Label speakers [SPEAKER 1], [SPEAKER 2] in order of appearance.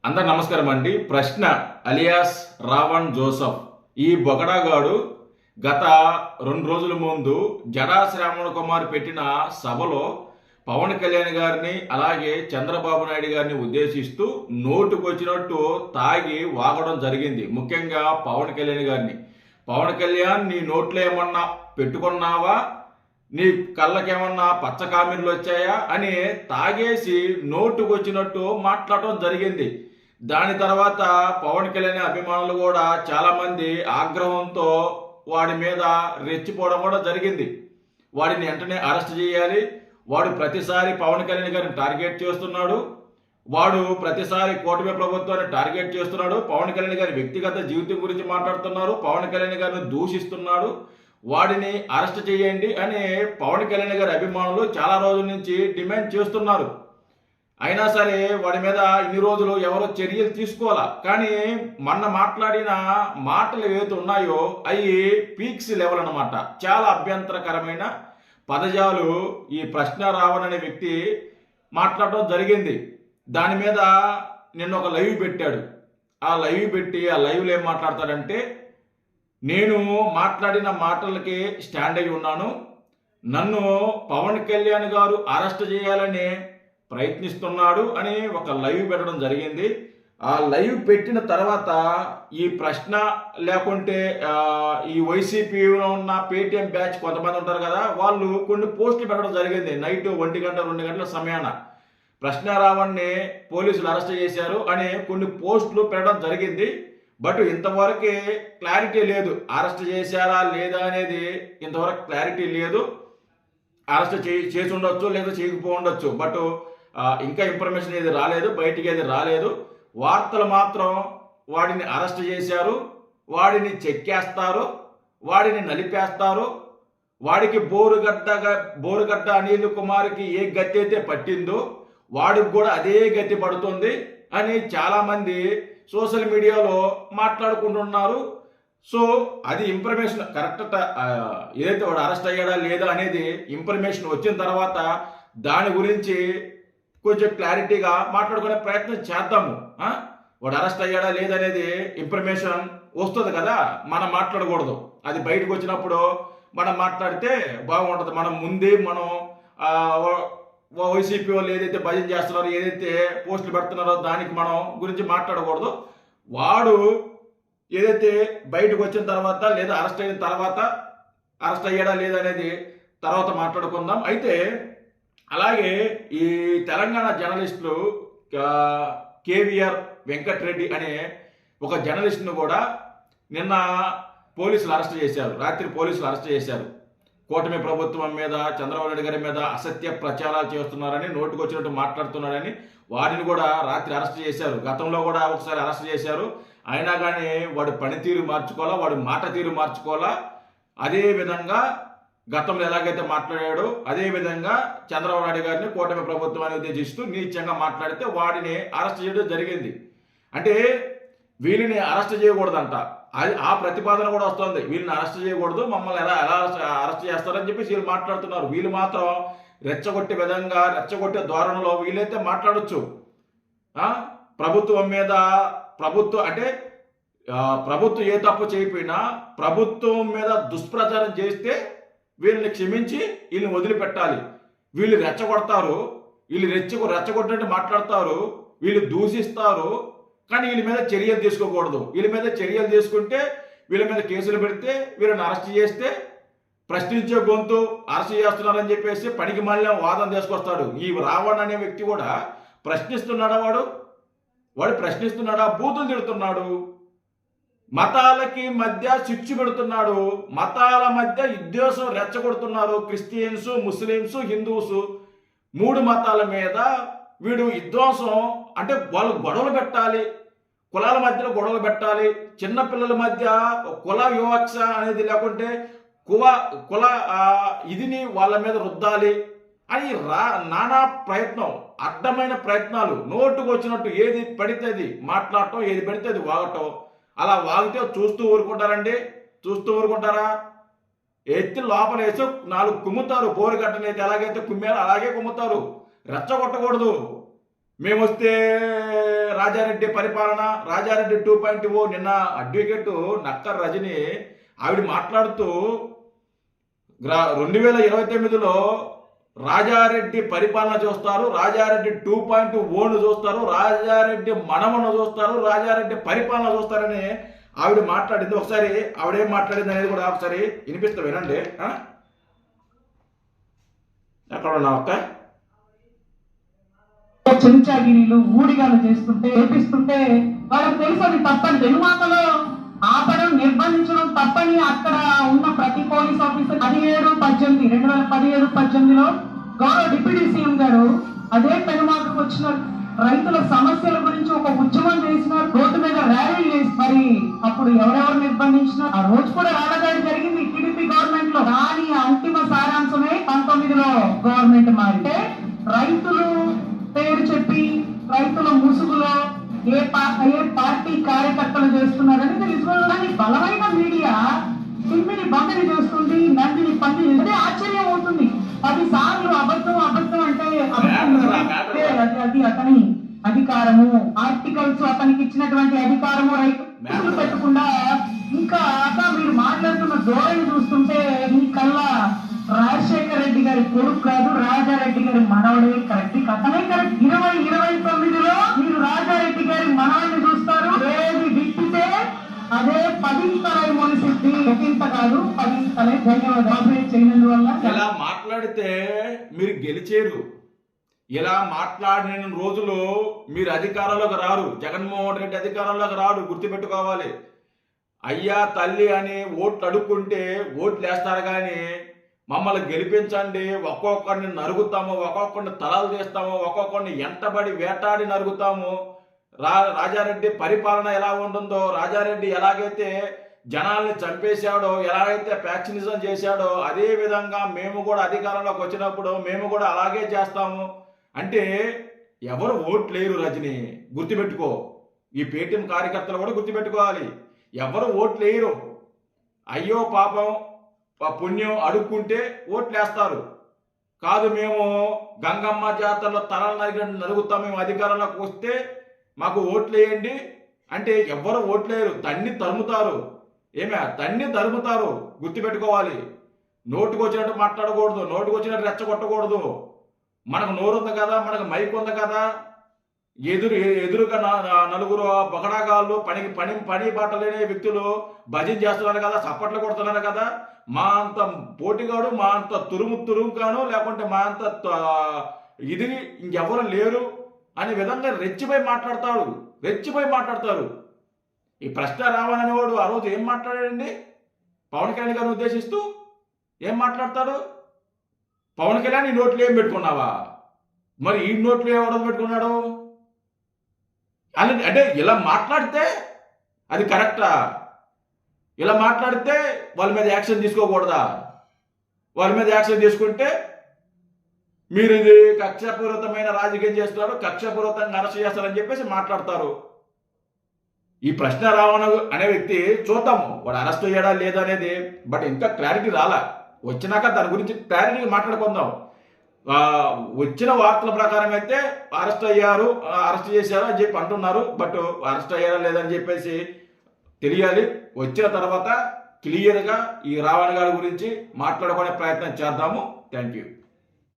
[SPEAKER 1] అందరు నమస్కారం అండి. ప్రశ్న అలియాస్ రావణ్ జోసఫ్ ఈ బొగడాగాడు గత 2 రోజుల ముందు జడా శ్రావణ కుమార్ పెట్టిన సభలో పవన్ కళ్యాణ్ గారిని అలాగే చంద్రబాబు నాయుడు గారిని ఉద్దేశిస్తూ నోటుకొచ్చినట్టు తాగి వాగడం జరిగింది. ముఖ్యంగా పవన్ కళ్యాణ్ గారిని, పవన్ కళ్యాణ్ నీ నోట్లో ఏమన్నా పెట్టుకున్నావా, నీ కళ్ళకేమన్నా పచ్చ కామెర్లు వచ్చాయా అని తాగేసి నోటుకొచ్చినట్టు మాట్లాడటం జరిగింది. దాని తర్వాత పవన్ కళ్యాణ్ అభిమానులు కూడా చాలామంది ఆగ్రహంతో వాడి మీద రెచ్చిపోవడం కూడా జరిగింది. వాడిని వెంటనే అరెస్ట్ చేయాలి, వాడు ప్రతిసారి పవన్ కళ్యాణ్ గారిని టార్గెట్ చేస్తున్నాడు, వాడు ప్రతిసారి కూటమి ప్రభుత్వాన్ని టార్గెట్ చేస్తున్నాడు, పవన్ కళ్యాణ్ గారి వ్యక్తిగత జీవితం గురించి మాట్లాడుతున్నారు, పవన్ కళ్యాణ్ గారిని దూషిస్తున్నాడు, వాడిని అరెస్ట్ చేయండి అని పవన్ కళ్యాణ్ గారి అభిమానులు చాలా రోజుల నుంచి డిమాండ్ చేస్తున్నారు. అయినా సరే వాడి మీద ఇన్ని రోజులు ఎవరో చర్యలు తీసుకోవాలా. కానీ మొన్న మాట్లాడిన మాటలు ఏవైతే ఉన్నాయో అవి పీక్స్ లెవెల్ అన్నమాట. చాలా అభ్యంతరకరమైన పదజాలు ఈ ప్రశ్న రావణ్ అనే వ్యక్తి మాట్లాడటం జరిగింది. దాని మీద నిన్న ఒక లైవ్ పెట్టాడు. ఆ లైవ్లో ఏం మాట్లాడతాడంటే, నేను మాట్లాడిన మాటలకి స్టాండ్ అయి ఉన్నాను, నన్ను పవన్ కళ్యాణ్ గారు అరెస్ట్ చేయాలని ప్రయత్నిస్తున్నాడు అని ఒక లైవ్ పెట్టడం జరిగింది. ఆ లైవ్ పెట్టిన తర్వాత ఈ ప్రశ్న లేకుంటే ఈ వైసీపీలో ఉన్న పేటీఎం బ్యాచ్ కొంతమంది ఉంటారు కదా, వాళ్ళు కొన్ని పోస్టులు పెట్టడం జరిగింది. నైట్ 1 గంట 2 గంటల సమయాన ప్రశ్న రావణ్ణి పోలీసులు అరెస్ట్ చేశారు అని కొన్ని పోస్టులు పెట్టడం జరిగింది. బట్ ఇంతవరకు క్లారిటీ లేదు, అరెస్ట్ చేశారా లేదా అనేది ఇంతవరకు క్లారిటీ లేదు. అరెస్ట్ చేసి ఉండొచ్చు లేదా చేయకపో ఉండొచ్చు, బట్ ఇంకా ఇన్ఫర్మేషన్ ఏది రాలేదు, బయటికి ఏది రాలేదు. వార్తలు మాత్రం వాడిని అరెస్ట్ చేశారు, వాడిని చెక్కేస్తారు, వాడిని నలిపేస్తారు, వాడికి బోరుగడ్డ అనిల్ కుమార్కి ఏ గతి అయితే పట్టిందో వాడికి కూడా అదే గతి పడుతుంది అని చాలామంది సోషల్ మీడియాలో మాట్లాడుకుంటున్నారు. సో అది ఇన్ఫర్మేషన్ కరెక్ట్, ఏదైతే వాడు అరెస్ట్ అయ్యాడా లేదా అనేది ఇన్ఫర్మేషన్ వచ్చిన తర్వాత దాని గురించి కొంచెం క్లారిటీగా మాట్లాడుకునే ప్రయత్నం చేద్దాము. వాడు అరెస్ట్ అయ్యాడా లేదనేది ఇన్ఫర్మేషన్ వస్తుంది కదా, మనం మాట్లాడకూడదు. అది బయటకు వచ్చినప్పుడు మనం మాట్లాడితే బాగుంటుంది. మనం ముందే వైసీపీ వాళ్ళు ఏదైతే భజన చేస్తున్నారో, ఏదైతే పోస్టులు పెడుతున్నారో దానికి మనం గురించి మాట్లాడకూడదు. వాడు ఏదైతే బయటకు వచ్చిన తర్వాత లేదా అరెస్ట్ అయిన తర్వాత అరెస్ట్ అయ్యాడా లేదనేది తర్వాత మాట్లాడుకుందాం. అయితే అలాగే ఈ తెలంగాణ జర్నలిస్టులు కేవీఆర్ వెంకటరెడ్డి అనే ఒక జర్నలిస్ట్ను కూడా నిన్న పోలీసులు అరెస్ట్ చేశారు. రాత్రి పోలీసులు అరెస్ట్ చేశారు. కూటమి ప్రభుత్వం మీద, చంద్రబాబు నాయుడు గారి మీద అసత్య ప్రచారాలు చేస్తున్నారని, నోటుకొచ్చినట్టు మాట్లాడుతున్నారని వాడిని కూడా రాత్రి అరెస్ట్ చేశారు. గతంలో కూడా ఒకసారి అరెస్ట్ చేశారు. అయినా కానీ వాడి పనితీరు మార్చుకోవాలా, వాడి మాట తీరు మార్చుకోవాలా. అదే విధంగా గతంలో ఎలాగైతే మాట్లాడాడో అదే విధంగా చంద్రబాబు నాయుడు గారిని, కూటమి ప్రభుత్వాన్ని ఉద్దేశిస్తూ నీచంగా మాట్లాడితే వాడిని అరెస్ట్ చేయడం జరిగింది. అంటే వీళ్ళని అరెస్ట్ చేయకూడదంట, అది ఆ ప్రతిపాదన కూడా వస్తుంది. వీళ్ళని అరెస్ట్ చేయకూడదు, మమ్మల్ని ఎలా అరెస్ట్ చేస్తారని చెప్పి వీళ్ళు మాట్లాడుతున్నారు. వీళ్ళు మాత్రం రెచ్చగొట్టే విధంగా, రెచ్చగొట్టే ధోరణిలో వీళ్ళైతే మాట్లాడొచ్చు. ప్రభుత్వం మీద ప్రభుత్వం ఏ తప్పు చేయకపోయినా ప్రభుత్వం మీద దుష్ప్రచారం చేస్తే వీళ్ళని క్షమించి వీళ్ళని వదిలిపెట్టాలి. వీళ్ళు రెచ్చగొడతారు, వీళ్ళు రెచ్చగొట్టినట్టు మాట్లాడతారు, వీళ్ళు దూషిస్తారు, కానీ వీళ్ళ మీద చర్యలు తీసుకోకూడదు. వీళ్ళ మీద చర్యలు తీసుకుంటే, వీళ్ళ మీద కేసులు పెడితే, వీళ్ళని అరెస్ట్ చేస్తే ప్రశ్నించే గొంతు అరెస్ట్ చేస్తున్నారని చెప్పేసి పనికి మళ్ళీ వాదన తీసుకొస్తాడు. ఈ రావణ్ అనే వ్యక్తి కూడా ప్రశ్నిస్తున్నాడా? వాడు ప్రశ్నిస్తున్నాడా? బూతులు తిడుతున్నాడు, మతాలకి మధ్య చిచ్చు పెడుతున్నాడు, మతాల మధ్య విద్వేషం రెచ్చగొడుతున్నారు. క్రిస్టియన్స్, ముస్లిమ్స్, హిందూస్ 3 మతాల మీద వీడు విధ్వంసం, అంటే వాళ్ళు గొడవలు పెట్టాలి, కులాల మధ్యలో గొడవలు పెట్టాలి, చిన్నపిల్లల మధ్య కుల వివక్ష అనేది లేకుంటే కుల ఇదిని వాళ్ళ మీద రుద్దాలి అని నానా ప్రయత్నం, అడ్డమైన ప్రయత్నాలు, నోటుకు వచ్చినట్టు ఏది పడితే అది మాట్లాడటం, ఏది పడితే అది వాగటం. అలా వాగితే చూస్తూ ఊరుకుంటారండి? చూస్తూ ఊరుకుంటారా? ఎత్తి లోపల వేసి 4 కుమ్ముతారు. బోరుగట్టనైతే ఎలాగైతే కుమ్మారో అలాగే కుమ్ముతారు. రెచ్చగొట్టకూడదు. మేము వస్తే రాజారెడ్డి పరిపాలన, రాజారెడ్డి 2.0. నిన్న అడ్వకేట్ నక్కర్ రజని ఆవిడ మాట్లాడుతూ 2029లో రాజారెడ్డి పరిపాలన చూస్తారు, రాజారెడ్డి 2.0ను చూస్తారు, రాజారెడ్డి మనమను చూస్తారు, రాజారెడ్డి పరిపాలన చూస్తారని ఆవిడ మాట్లాడింది. ఒకసారి ఆవిడేం మాట్లాడింది అనేది కూడా ఒకసారి వినిపిస్తా, వినండి. ఎక్కడ ఉన్నావు అక్క?
[SPEAKER 2] చెంచాగిరీలు ఊడిగాలు చేస్తుంటే ఏపిస్తుంటే వాళ్ళకి తెలుసు అది తప్పని. వెనుమాకలో ఆపడం నిర్బంధించడం తప్పని అక్కడ ఉన్న ప్రతి పోలీస్ ఆఫీసర్ 2017-18లో గౌరవ డిప్యూటీ సీఎం గారు అదే పెనుమాకకు వచ్చిన రైతుల సమస్యల గురించి ఒక ఉద్యమం చేసిన, రోడ్డు మీద ర్యాలీ చేసి మరి అప్పుడు ఎవరెవరు నిర్బంధించిన ఆ రోజు కూడా రాళ్ళదాడి జరిగింది టీడీపీ గవర్నమెంట్ లో. దాని అంతిమ సారాంశమే 19లో గవర్నమెంట్ మారితే రైతులు పేరు చెప్పి రైతుల ముసుగులో ఏ పార్టీ కార్యకర్తలు చేస్తున్నారని తెలుసుకోవడానికి బలమైన మీడియా తిమ్మిని బందని చేస్తుంది, నందిని పంది చేస్తే ఆశ్చర్యం అవుతుంది. 10 సార్లు అబద్ధం అబద్ధం అంటే అది అతని అధికారము, ఆర్టికల్స్ అతనికి ఇచ్చినటువంటి అధికారము. రైతులు పెట్టకుండా ఇంకా మీరు మాట్లాడుతున్న ధోరణి చూస్తుంటే ఈ కల్లా రాజశేఖర రెడ్డి గారి కొడుకు కాదు, రాజారెడ్డి గారి మనవడే కరెక్ట్. అతనే కరెక్ట్. 2029లో మీరు రాజారెడ్డి గారి మనవడిని చూస్తారు. ఏది విప్పితే అదే 10 తలై మొలిసిద్ది. ఒకంత కాదు 10 తలై. ధన్యవాదాలు చేయనందువల్ల.
[SPEAKER 1] ఇలా మాట్లాడితే మీరు గెలిచేరు. ఇలా మాట్లాడిన రోజులు మీరు అధికారంలోకి రారు. జగన్మోహన్ రెడ్డి అధికారంలోకి రాడు, గుర్తుపెట్టుకోవాలి. అయ్యా తల్లి అని ఓట్లు అడుక్కుంటే ఓట్లు వేస్తారు, కానీ మమ్మల్ని గెలిపించండి, ఒక్కొక్కరిని నరుగుతాము, ఒక్కొక్కరిని తలాలు తీస్తాము, ఒక్కొక్కరిని ఎంటబడి వేటాడి నరుగుతాము. రాజారెడ్డి పరిపాలన ఎలా ఉంటుందో, రాజారెడ్డి ఎలాగైతే జనాల్ని చంపేశాడో, ఎలాగైతే ఫ్యాక్షనిజం చేశాడో, అదే విధంగా మేము కూడా అధికారంలోకి వచ్చినప్పుడు మేము కూడా అలాగే చేస్తాము అంటే ఎవరు ఓట్లు లేరు. రజని గుర్తుపెట్టుకో, ఈ పేటీఎం కార్యకర్తలు కూడా గుర్తుపెట్టుకోవాలి. ఎవరు ఓట్లు లేరు. అయ్యో పాపం పుణ్యం అడుక్కుంటే ఓట్లేస్తారు. కాదు మేము గంగమ్మ జాతరలో తలలు నరుగుతాం, మేము అధికారంలోకి వస్తే మాకు ఓట్లు వేయండి అంటే ఎవ్వరు ఓట్లేరు. తన్ని తరుముతారు. తన్ని తరుముతారు, గుర్తుపెట్టుకోవాలి. నోటుకు వచ్చినట్టు మాట్లాడకూడదు, నోటుకు వచ్చినట్టు రెచ్చగొట్టకూడదు. మనకు నోరు ఉంది కదా, మనకు మైక్ ఉంది కదా, ఎదురుగా నలుగురు బగడాగాళ్ళు పని బాట లేని వ్యక్తులు భజన చేస్తున్నారు కదా, చప్పట్లు కొడుతున్నారు కదా, మా అంత పోటీగాడు, మా అంత తురుముగాను, లేకుంటే మా అంత ఇది ఇంకెవరు లేరు అనే విధంగా రెచ్చిపోయి మాట్లాడతారు. ఈ ప్రశ్న రావణ్ అనేవాడు ఆ రోజు ఏం మాట్లాడాడండి? పవన్ కళ్యాణ్ గారిని ఉద్దేశిస్తూ ఏం మాట్లాడతాడు? పవన్ కళ్యాణ్ ఈ నోట్లు ఏం పెట్టుకున్నావా? మరి ఈ నోట్లు ఎవడో పెట్టుకున్నాడు? అంటే ఇలా మాట్లాడితే అది కరెక్టా? ఇలా మాట్లాడితే వాళ్ళ మీద యాక్షన్ తీసుకోకూడదా? వాళ్ళ మీద యాక్షన్ తీసుకుంటే మీరు ఇది కక్షపూరితమైన రాజకీయం చేస్తున్నారు, కక్షపూరితంగా అరెస్ట్ చేస్తారని చెప్పేసి మాట్లాడతారు. ఈ ప్రశ్న రావణ అనే వ్యక్తి చూద్దాము వాడు అరెస్ట్ అయ్యాడా లేదా అనేది, బట్ ఇంకా క్లారిటీ రాలా. వచ్చినాక దాని గురించి క్లారిటీగా మాట్లాడుకుందాం. వచ్చిన వార్తల ప్రకారం అయితే అరెస్ట్ చేశారు అని చెప్పి అంటున్నారు. బట్ అరెస్ట్ అయ్యారా లేదని చెప్పేసి తెలియాలి. వచ్చిన తర్వాత క్లియర్గా ఈ రావణ్ గారి గురించి మాట్లాడుకునే ప్రయత్నం చేద్దాము. Thank you.